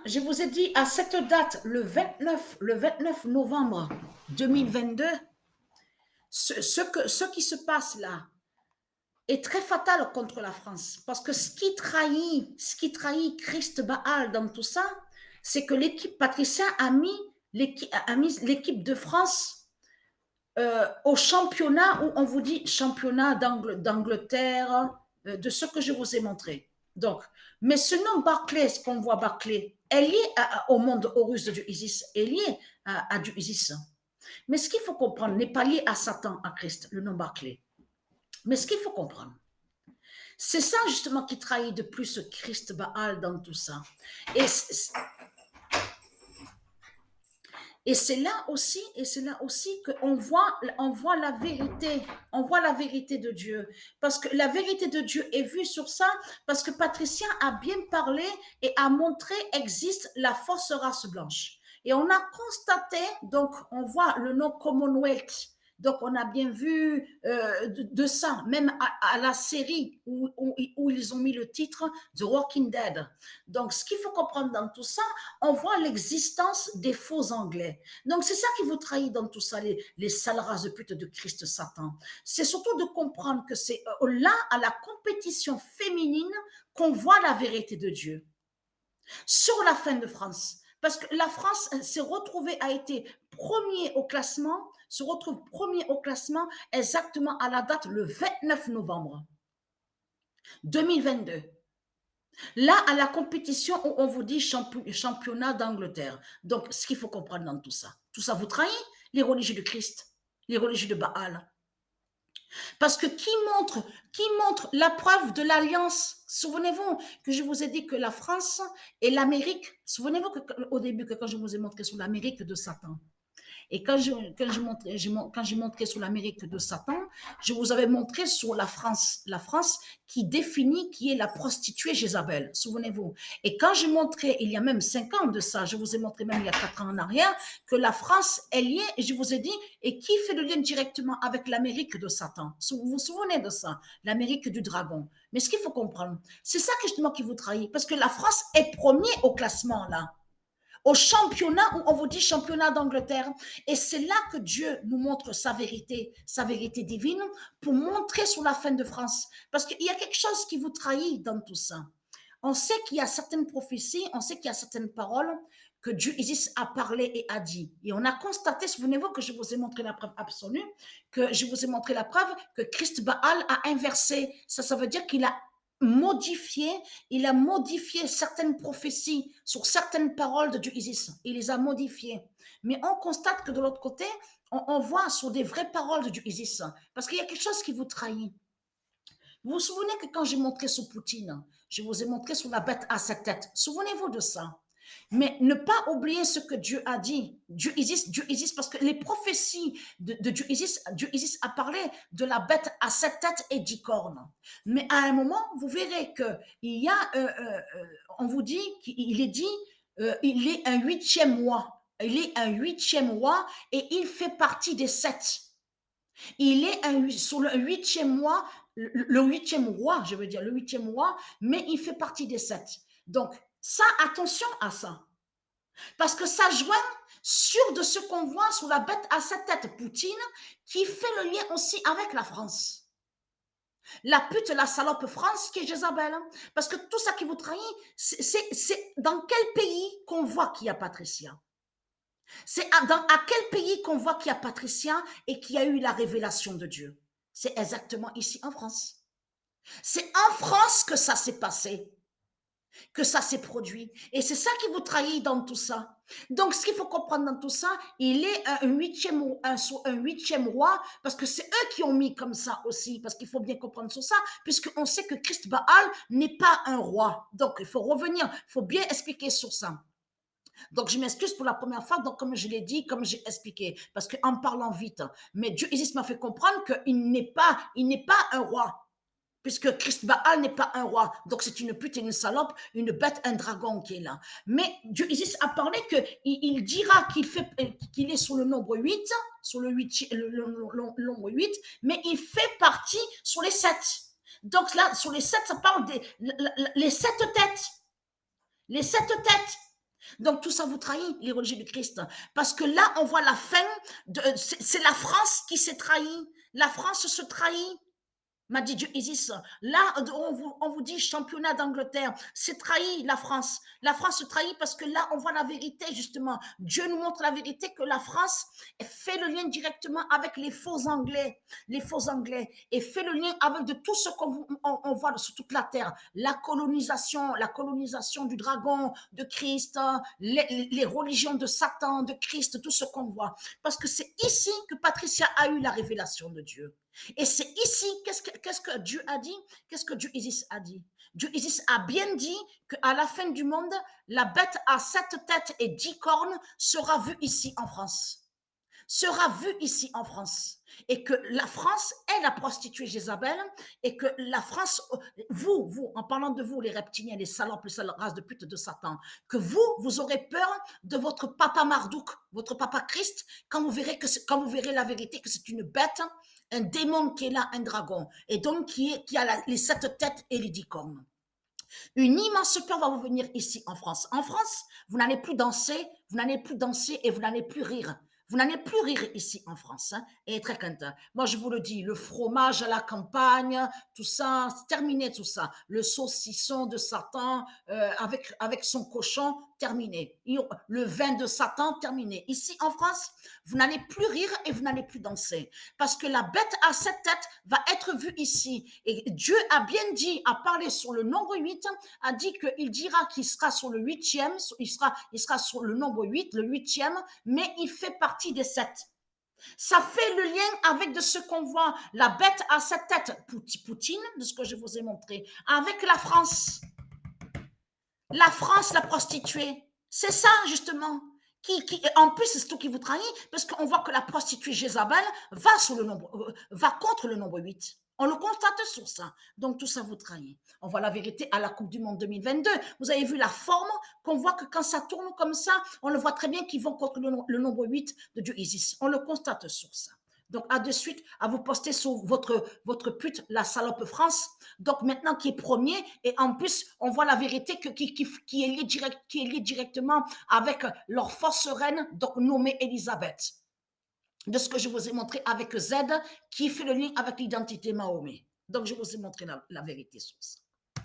je vous ai dit à cette date, le 29 novembre 2022, ce qui se passe là est très fatal contre la France. Parce que ce qui trahit Christ Baal dans tout ça, c'est que l'équipe patricien a mis l'équipe de France au championnat où on vous dit championnat d'Angleterre, de ce que je vous ai montré. Donc, mais ce nom Barclay, ce qu'on voit Barclay, est lié au monde horus du Isis, est lié à du Isis. Mais ce qu'il faut comprendre n'est pas lié à Satan, à Christ, le nom Barclay. Mais ce qu'il faut comprendre, c'est ça justement qui trahit de plus Christ Baal dans tout ça. Et c'est là aussi qu'on voit la vérité, on voit la vérité de Dieu. Parce que la vérité de Dieu est vue sur ça, parce que Patricia a bien parlé et a montré existe la fausse race blanche. Et on a constaté, donc on voit le nom Commonwealth. Donc, on a bien vu de ça, même à la série où ils ont mis le titre The Walking Dead. Donc, ce qu'il faut comprendre dans tout ça, on voit l'existence des faux Anglais. Donc, c'est ça qui vous trahit dans tout ça, les sales races de pute de Christ Satan. C'est surtout de comprendre que c'est là, à la compétition féminine, qu'on voit la vérité de Dieu. Sur la fin de France, parce que la France s'est retrouvée, a été premier au classement, se retrouve premier au classement exactement à la date le 29 novembre 2022. Là, à la compétition où on vous dit championnat d'Angleterre. Donc, ce qu'il faut comprendre dans tout ça vous trahit, les religieux de Christ, les religieux de Baal. Parce que qui montre la preuve de l'alliance? Souvenez-vous que je vous ai dit que la France et l'Amérique, souvenez-vous au début que quand je vous ai montré sur l'Amérique de Satan, et quand j'ai montré sur l'Amérique de Satan, je vous avais montré sur la France qui définit qui est la prostituée Jézabel, souvenez-vous. Et quand j'ai montré, il y a même 5 ans de ça, je vous ai montré même il y a 4 ans en arrière, que la France est liée, et je vous ai dit, et qui fait le lien directement avec l'Amérique de Satan? Vous vous souvenez de ça? L'Amérique du dragon. Mais ce qu'il faut comprendre, c'est ça que justement qui vous trahit, parce que la France est premier au classement là, au championnat où on vous dit championnat d'Angleterre. Et c'est là que Dieu nous montre sa vérité divine, pour montrer sur la fin de France. Parce qu'il y a quelque chose qui vous trahit dans tout ça. On sait qu'il y a certaines prophéties, on sait qu'il y a certaines paroles que Dieu Isis a parlé et a dit. Et on a constaté, souvenez-vous que je vous ai montré la preuve absolue, que je vous ai montré la preuve que Christ Baal a inversé. Ça veut dire qu'il a modifié certaines prophéties sur certaines paroles de Dieu Isis. Il les a modifiées. Mais on constate que de l'autre côté, on voit sur des vraies paroles de Dieu Isis. Parce qu'il y a quelque chose qui vous trahit. Vous vous souvenez que quand j'ai montré sur Poutine, je vous ai montré sur la bête à 7 têtes. Souvenez-vous de ça. Mais ne pas oublier ce que Dieu a dit. Dieu Isis, parce que les prophéties de Dieu Isis a parlé de la bête à 7 têtes et 10 cornes. Mais à un moment, vous verrez que il y a, on vous dit qu'il est dit, il est un 8e roi. Il est un 8e roi et il fait partie des 7. Il est sur le 8e roi, le 8e roi, je veux dire, le 8e roi, mais il fait partie des 7. Donc, ça, attention à ça. Parce que ça joint sur de ce qu'on voit sur la bête à 7 têtes, Poutine, qui fait le lien aussi avec la France. La pute, la salope France qui est Jézabel. Parce que tout ça qui vous trahit, c'est dans quel pays qu'on voit qu'il y a Patricia? C'est à quel pays qu'on voit qu'il y a Patricia et qu'il y a eu la révélation de Dieu? C'est exactement ici en France. C'est en France que ça s'est passé, que ça s'est produit. Et c'est ça qui vous trahit dans tout ça. Donc, ce qu'il faut comprendre dans tout ça, il est un 8e roi, parce que c'est eux qui ont mis comme ça aussi, parce qu'il faut bien comprendre sur ça, puisqu'on sait que Christ Baal n'est pas un roi. Donc, il faut revenir, il faut bien expliquer sur ça. Donc, je m'excuse pour la première fois, donc comme je l'ai dit, comme j'ai expliqué, parce qu'en parlant vite, mais Dieu Isis m'a fait comprendre qu'il n'est pas un roi, puisque Christ Baal n'est pas un roi. Donc, c'est une pute et une salope, une bête, un dragon qui est là. Mais Dieu Isis a parlé qu'il dira qu'il est sur le nombre 8, sur le nombre 8, mais il fait partie sur les 7. Donc là, sur les 7, ça parle des les 7 têtes. Les 7 têtes. Donc tout ça vous trahit, les religieux du Christ. Parce que là, on voit la fin, c'est la France qui s'est trahie. La France se trahit. M'a dit Dieu Isis. Là, on vous dit championnat d'Angleterre. C'est trahi la France. La France se trahit parce que là, on voit la vérité, justement. Dieu nous montre la vérité que la France fait le lien directement avec les faux Anglais. Les faux Anglais. Et fait le lien avec de tout ce qu'on voit sur toute la terre. La colonisation du dragon, de Christ, les religions de Satan, de Christ, tout ce qu'on voit. Parce que c'est ici que Patricia a eu la révélation de Dieu. Et c'est ici, qu'est-ce que Dieu a dit? Qu'est-ce que Dieu Isis a dit? Dieu Isis a bien dit qu'à la fin du monde, la bête à 7 têtes et 10 cornes sera vue ici en France. Sera vue ici en France. Et que la France est la prostituée Jézabel, et que la France, vous, en parlant de vous, les reptiliens, les salopes, les races de pute de Satan, que vous aurez peur de votre papa Marduk, votre papa Christ, quand vous verrez la vérité, que c'est une bête, un démon qui est là, un dragon, et donc qui a les 7 têtes et les 10 cornes. Une immense peur va vous venir ici en France. En France, vous n'allez plus danser, et vous n'allez plus rire. Vous n'allez plus rire ici en France, hein, et très content. Moi, je vous le dis, le fromage à la campagne, tout ça, c'est terminé tout ça. Le saucisson de Satan avec son cochon, terminé. Le vin de Satan, terminé. Ici en France, vous n'allez plus rire et vous n'allez plus danser. Parce que la bête à 7 têtes va être vue ici. Et Dieu a bien dit, a parlé sur le nombre 8, a dit qu'il dira qu'il sera sur le 8e, il sera sur le nombre 8, le 8e, mais il fait partie des 7. Ça fait le lien avec de ce qu'on voit, la bête à 7 têtes, Poutine, de ce que je vous ai montré, avec la France. La France, la prostituée. C'est ça, justement. En plus, c'est tout qui vous trahit, parce qu'on voit que la prostituée Jézabel va contre le nombre 8. On le constate sur ça. Donc, tout ça vous trahit. On voit la vérité à la Coupe du Monde 2022. Vous avez vu la forme, qu'on voit que quand ça tourne comme ça, on le voit très bien qu'ils vont contre le nombre 8 de Dieu Isis. On le constate sur ça. Donc, à de suite, à vous poster sur votre pute, la salope France. Donc, maintenant, qui est premier. Et en plus, on voit la vérité qui est liée directement avec leur fausse reine, donc nommée Elisabeth. De ce que je vous ai montré avec Z, qui fait le lien avec l'identité Mahomet. Donc, je vous ai montré la vérité sur ça.